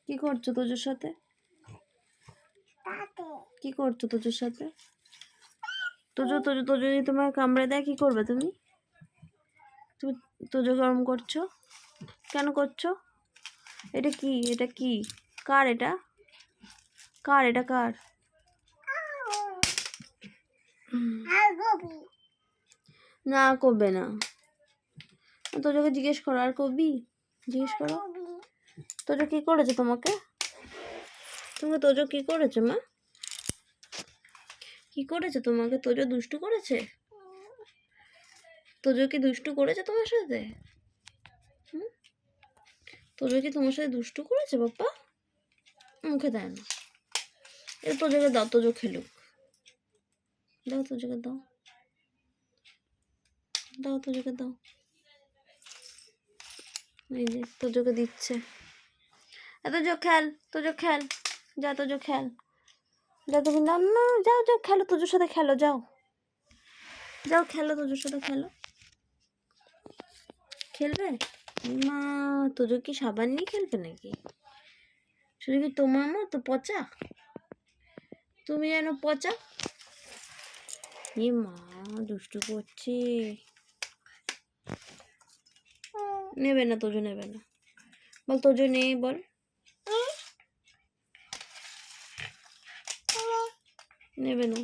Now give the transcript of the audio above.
কি করছো তোজোর সাথে? কি করছো তোজোর সাথে? তোজো তোজো তোজো যদি তোমার কামড়ে দেয় কি করবে তুমি? তুমি তোজো গরম করছো কেন করছো? এটা কি? এটা কি? কার এটা? কার এটা? কার? না করবে না। তোজোকে জিজ্ঞেস করো। আর কবি জিজ্ঞেস করো তোজো কি করেছে তোমাকে? তুমি তোজো কি করেছে মা? কি করেছে তোমাকে? তোজো দুষ্টু করেছে? তোজো কি দুষ্টু করেছে তোমার সাথে? তোজো কি তোমার সাথে দুষ্টু করেছে বাপ্পা? মুখে দেয় না। এটা তোজোকে দাও, তোজো খেলুক। দাও তোজোকে দাও, দাও তোজোকে দাও। এই যে তোজোকে দিচ্ছে। তোজো খেল, তোজো খেল, যা তোজো খেল, যা তুমি দাও না, যাও যাও খেলো তোজোর সাথে খেলো, যাও যাও খেলো তোজোর সাথে খেলো। খেলবে মা? তোজো কি সাবান নিয়ে খেলবে নাকি? শুধু কি তোমার মতো পচা? তুমি যেন পচা। এ মা দুষ্টু করছে। নেবে না তোজো, নেবে না। বল তোজো নেই, বল। নেবে না।